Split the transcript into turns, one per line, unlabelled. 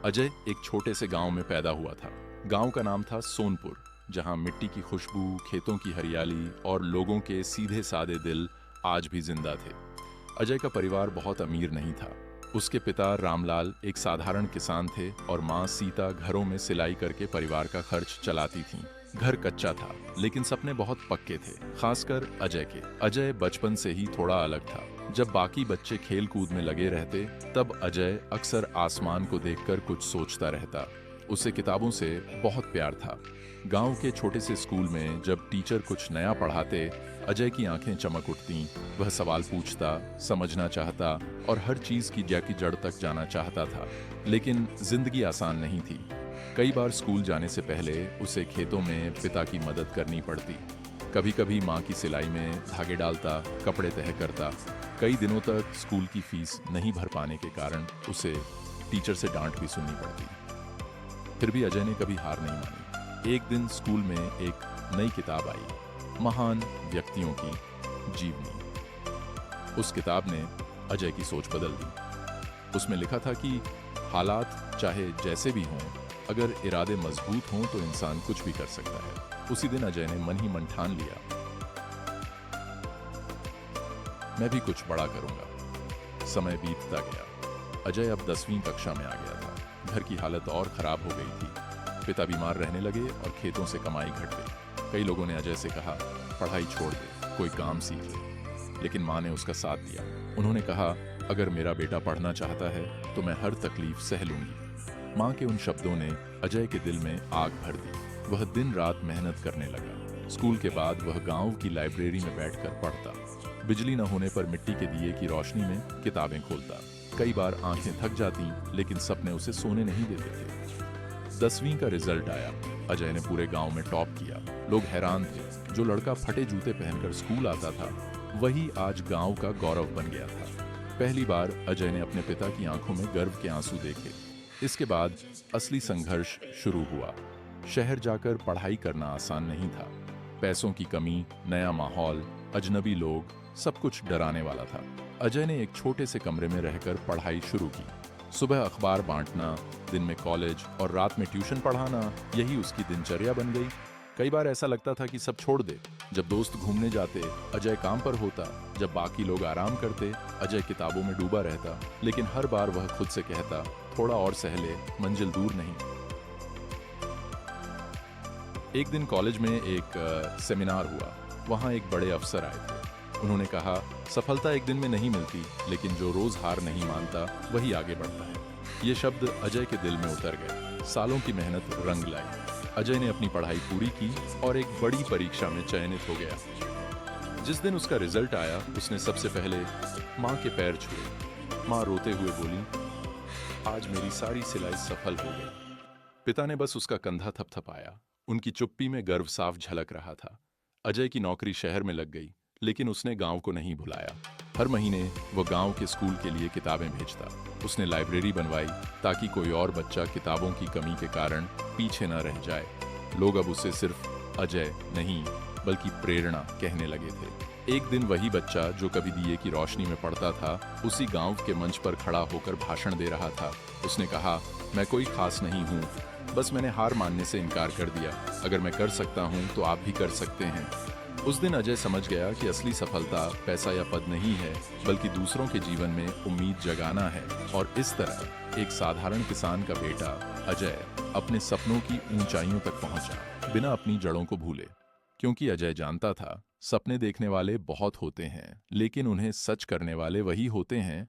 अजय एक छोटे से गांव में पैदा हुआ था। गांव का नाम था सोनपुर, जहां मिट्टी की खुशबू, खेतों की हरियाली और लोगों के सीधे सादे दिल आज भी जिंदा थे। अजय का परिवार बहुत अमीर नहीं था। उसके पिता रामलाल एक साधारण किसान थे और माँ सीता घरों में सिलाई करके परिवार का खर्च चलाती थीं। घर कच्चा था, लेकिन सपने बहुत पक्के थे, खासकर अजय के। अजय बचपन से ही थोड़ा अलग था। जब बाकी बच्चे खेल कूद में लगे रहते, तब अजय अक्सर आसमान को देखकर कुछ सोचता रहता। उसे किताबों से बहुत प्यार था। गांव के छोटे से स्कूल में जब टीचर कुछ नया पढ़ाते, अजय की आंखें चमक उठतीं। वह सवाल पूछता, समझना चाहता और हर चीज की जड़ तक जाना चाहता था। लेकिन जिंदगी आसान नहीं थी। कई बार स्कूल जाने से पहले उसे खेतों में पिता की मदद करनी पड़ती। कभी कभी माँ की सिलाई में धागे डालता, कपड़े तह करता। कई दिनों तक स्कूल की फीस नहीं भर पाने के कारण उसे टीचर से डांट भी सुननी पड़ती। फिर भी अजय ने कभी हार नहीं मानी। एक दिन स्कूल में एक नई किताब आई, महान व्यक्तियों की जीवनी। उस किताब ने अजय की सोच बदल दी। उसमें लिखा था कि हालात चाहे जैसे भी हों, अगर इरादे मजबूत हों तो इंसान कुछ भी कर सकता है। उसी दिन अजय ने मन ही मन ठान लिया, मैं भी कुछ बड़ा करूंगा। समय बीतता गया। अजय अब 10वीं कक्षा में आ गया था। घर की हालत और खराब हो गई थी। पिता बीमार रहने लगे और खेतों से कमाई घट गई। कई लोगों ने अजय से कहा, पढ़ाई छोड़ दे, कोई काम सीख ले। लेकिन माँ ने उसका साथ दिया। उन्होंने कहा, अगर मेरा बेटा पढ़ना चाहता है तो मैं हर तकलीफ सह लूंगी। माँ के उन शब्दों ने अजय के दिल में आग भर दी। वह दिन रात मेहनत करने लगा। स्कूल के बाद वह गांव की लाइब्रेरी में बैठकर पढ़ता। बिजली न होने पर मिट्टी के दिए की रोशनी में किताबें खोलता। कई बार आंखें थक जाती, लेकिन सपने उसे सोने नहीं देते थे। 10वीं का रिजल्ट आया। अजय ने पूरे गांव में टॉप किया। लोग हैरान थे। जो लड़का फटे जूते पहनकर स्कूल आता था, वही आज गांव का गौरव बन गया था। पहली बार अजय ने अपने पिता की आंखों में गर्व के आंसू देखे। इसके बाद असली संघर्ष शुरू हुआ। शहर जाकर पढ़ाई करना आसान नहीं था। पैसों की कमी, नया माहौल, अजनबी लोग, सब कुछ डराने वाला था। अजय ने एक छोटे से कमरे में रहकर पढ़ाई शुरू की। सुबह अखबार बांटना, दिन में कॉलेज और रात में ट्यूशन पढ़ाना, यही उसकी दिनचर्या बन गई। कई बार ऐसा लगता था कि सब छोड़ दे। जब दोस्त घूमने जाते, अजय काम पर होता। जब बाकी लोग आराम करते, अजय किताबों में डूबा रहता। लेकिन हर बार वह खुद से कहता, थोड़ा और सह ले, मंजिल दूर नहीं। एक दिन कॉलेज में एक सेमिनार हुआ। वहां एक बड़े अफसर आए थे। उन्होंने कहा, सफलता एक दिन में नहीं मिलती, लेकिन जो रोज हार नहीं मानता वही आगे बढ़ता है। ये शब्द अजय के दिल में उतर गए। सालों की मेहनत रंग लाई। अजय ने अपनी पढ़ाई पूरी की और एक बड़ी परीक्षा में चयनित हो गया। जिस दिन उसका रिजल्ट आया, उसने सबसे पहले माँ के पैर छुए। माँ रोते हुए बोली, आज मेरी सारी सिलाई सफल हो गई। पिता ने बस उसका कंधा थपथपाया। उनकी चुप्पी में गर्व साफ झलक रहा था। अजय की नौकरी शहर में लग गई, लेकिन उसने गांव को नहीं भुलाया। हर महीने वो गांव के स्कूल के लिए किताबें भेजता। उसने लाइब्रेरी बनवाई ताकि कोई और बच्चा किताबों की कमी के कारण पीछे न रह जाए। लोग अब उसे सिर्फ अजय नहीं, बल्कि प्रेरणा कहने लगे थे। एक दिन वही बच्चा जो कभी दिए की रोशनी में पढ़ता था, उसी गांव के मंच पर खड़ा होकर भाषण दे रहा था। उसने कहा, मैं कोई खास नहीं हूँ, बस मैंने हार मानने से इनकार कर दिया। अगर मैं कर सकता हूँ तो आप भी कर सकते हैं। उस दिन अजय समझ गया कि असली सफलता पैसा या पद नहीं है, बल्कि दूसरों के जीवन में उम्मीद जगाना है। और इस तरह एक साधारण किसान का बेटा अजय अपने सपनों की ऊंचाइयों तक पहुंचा, बिना अपनी जड़ों को भूले। क्योंकि अजय जानता था, सपने देखने वाले बहुत होते हैं, लेकिन उन्हें सच करने वाले वही होते हैं